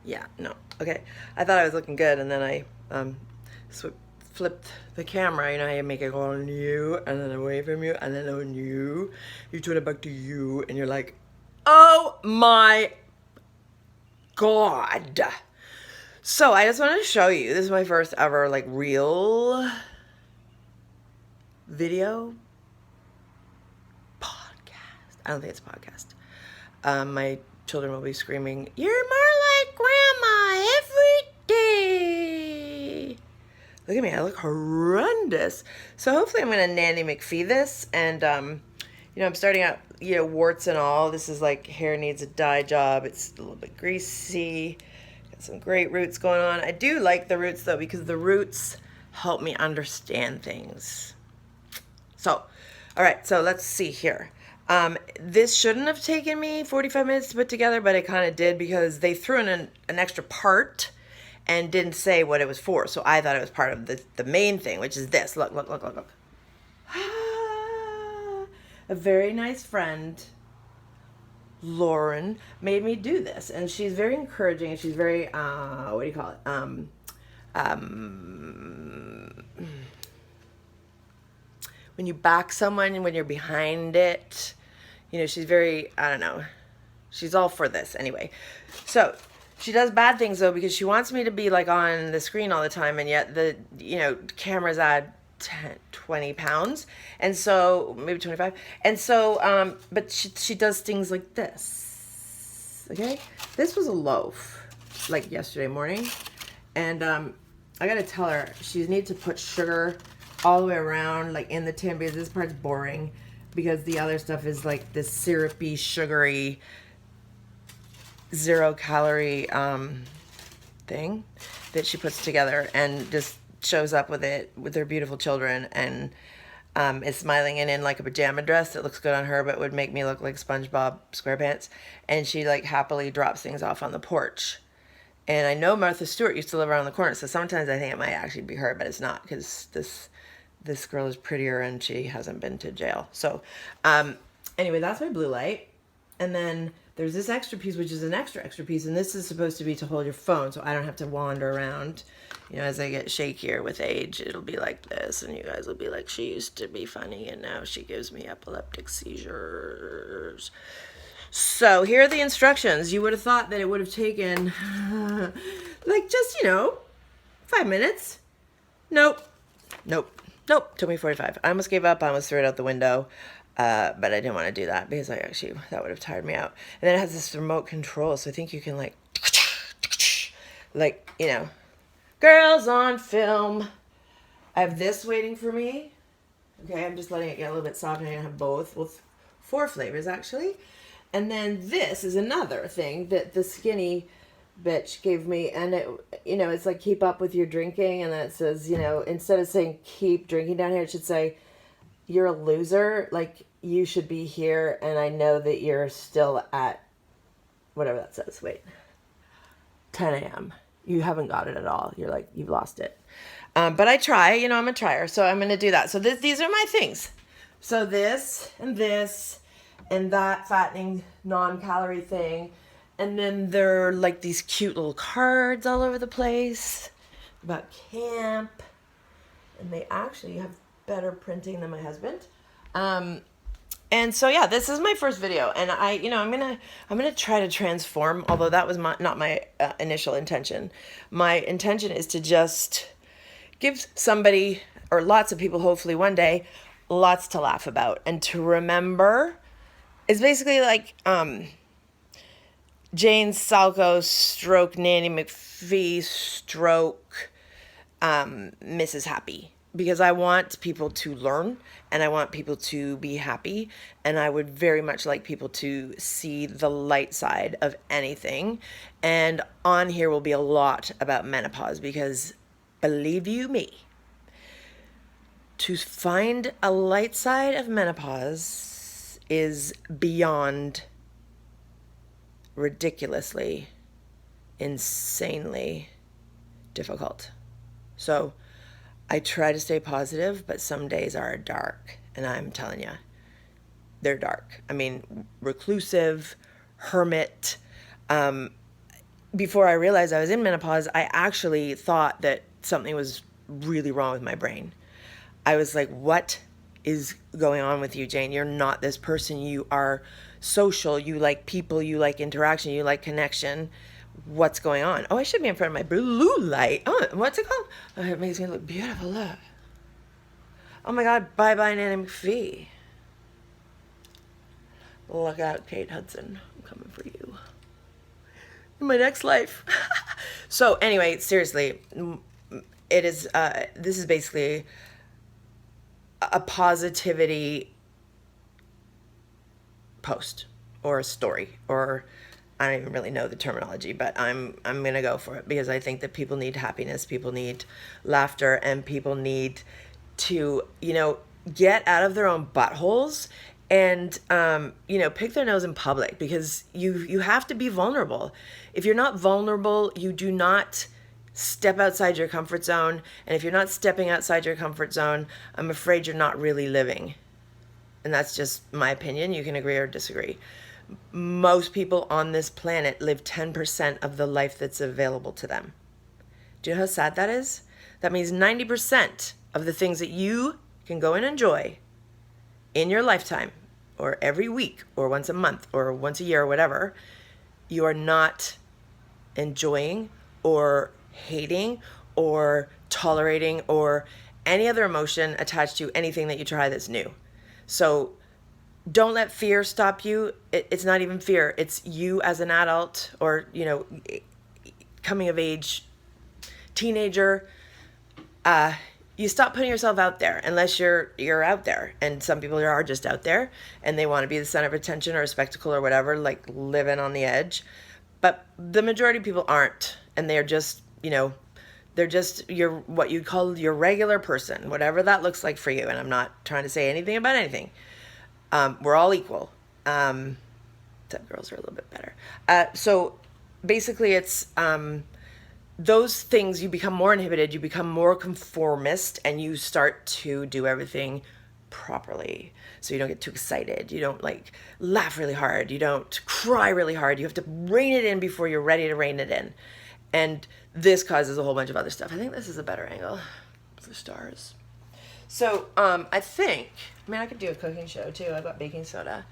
Yeah, no. Okay. I thought I was looking good, and then I flipped the camera. You know how you make it go on you, and then away from you, and then on you. You turn it back to you, and you're like, oh my God. So I just wanted to show you. This is my first ever like real video podcast. I don't think it's a podcast. My children will be screaming, "You're more like Grandma every day." Look at me, I look horrendous. So hopefully I'm gonna Nanny McPhee this, and I'm starting out, warts and all. This is like hair needs a dye job. It's a little bit greasy. Got some great roots going on. I do like the roots though, because the roots help me understand things. So, all right, so let's see here. This shouldn't have taken me 45 minutes to put together, but it kind of did because they threw in an extra part and didn't say what it was for. So I thought it was part of the main thing, which is this. Look, look, look, look, look. A very nice friend, Lauren, made me do this. And she's very encouraging, and she's very, what do you call it? When you back someone, when you're behind it, she's very, I don't know, she's all for this anyway. So she does bad things though, because she wants me to be like on the screen all the time, and yet the cameras add 20 pounds, and so maybe 25, and so but she does things like this. Okay, this was a loaf like yesterday morning, and I gotta tell her she needs to put sugar all the way around, like in the tin, because this part's boring, because the other stuff is like this syrupy, sugary, 0-calorie thing that she puts together and just shows up with it with her beautiful children, and is smiling and in like a pajama dress that looks good on her but would make me look like SpongeBob SquarePants, and she like happily drops things off on the porch. And I know Martha Stewart used to live around the corner, so sometimes I think it might actually be her, but it's not, because this girl is prettier and she hasn't been to jail. So anyway, that's my blue light. And then there's this extra piece, which is an extra piece, and this is supposed to be to hold your phone, so I don't have to wander around. As I get shakier with age, it'll be like this, and you guys will be like, she used to be funny, and now she gives me epileptic seizures. So here are the instructions. You would have thought that it would have taken, like, just, 5 minutes. Nope. Took me 45. I almost gave up. I almost threw it out the window. But I didn't want to do that, because that would have tired me out. And then it has this remote control, so I think you can girls on film. I have this waiting for me. Okay, I'm just letting it get a little bit soft, and I have both. Well, 4 flavors actually. And then this is another thing that the skinny bitch gave me, and it's like, keep up with your drinking, and then it says, instead of saying keep drinking down here, it should say, you're a loser, like, you should be here, and I know that you're still at whatever that says. Wait, 10 a.m. You haven't got it at all. You're like, you've lost it. But I try, I'm a trier, so I'm going to do that. So these are my things. So this, and that fattening non-calorie thing. And then there are like these cute little cards all over the place about camp. And they actually have better printing than my husband. And so yeah, this is my first video, and I'm gonna try to transform, although that was not my initial intention. My intention is to just give somebody, or lots of people, hopefully one day, lots to laugh about and to remember. It's basically like Jane Salko stroke Nanny McPhee stroke Mrs. Happy. Because I want people to learn, and I want people to be happy, and I would very much like people to see the light side of anything. And on here will be a lot about menopause, because believe you me, to find a light side of menopause is beyond ridiculously, insanely difficult. So I try to stay positive, but some days are dark, and I'm telling you, they're dark. I mean, reclusive, hermit, before I realized I was in menopause, I actually thought that something was really wrong with my brain. I was like, what is going on with you, Jane? You're not this person. You are social. You like people. You like interaction. You like connection. What's going on? Oh, I should be in front of my blue light. Oh, what's it called? Oh, it makes me look beautiful. Look. Oh my God. Bye-bye, Nanny McPhee. Look out, Kate Hudson. I'm coming for you. In my next life. So anyway, seriously, it is, this is basically a positivity post or a story, or I don't even really know the terminology, but I'm going to go for it because I think that people need happiness, people need laughter, and people need to, get out of their own buttholes and, pick their nose in public, because you have to be vulnerable. If you're not vulnerable, you do not step outside your comfort zone. And if you're not stepping outside your comfort zone, I'm afraid you're not really living. And that's just my opinion. You can agree or disagree. Most people on this planet live 10% of the life that's available to them. Do you know how sad that is? That means 90% of the things that you can go and enjoy in your lifetime, or every week, or once a month, or once a year, or whatever, you are not enjoying or hating or tolerating or any other emotion attached to anything that you try that's new. So don't let fear stop you. It's not even fear. It's you as an adult, or, coming of age teenager. You stop putting yourself out there unless you're out there. And some people are just out there and they want to be the center of attention or a spectacle or whatever, like living on the edge. But the majority of people aren't, and they're just, they're just what you'd call your regular person, whatever that looks like for you. And I'm not trying to say anything about anything. We're all equal. Except girls are a little bit better. So basically it's, those things, you become more inhibited, you become more conformist, and you start to do everything properly. So you don't get too excited. You don't laugh really hard. You don't cry really hard. You have to rein it in before you're ready to rein it in. And this causes a whole bunch of other stuff. I think this is a better angle for stars. So I could do a cooking show too. I've got baking soda.